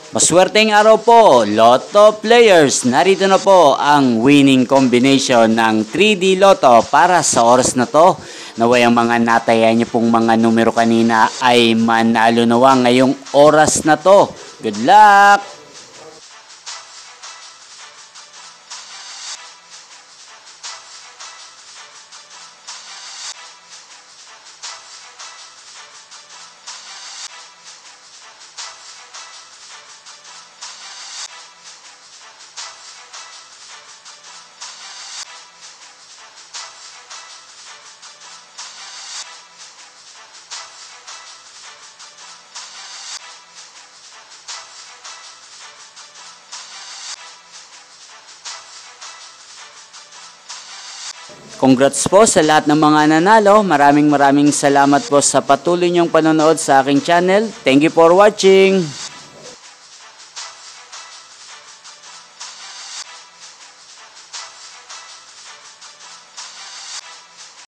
Maswerteng araw po, Lotto players. Narito na po ang winning combination ng 3D Lotto para sa oras na to. Naway ang mga nataya niyo pong mga numero kanina ay manalo nawa ngayong oras na to. Good luck! Congrats po sa lahat ng mga nanalo. Maraming salamat po sa patuloy niyong panonood sa aking channel. Thank you for watching.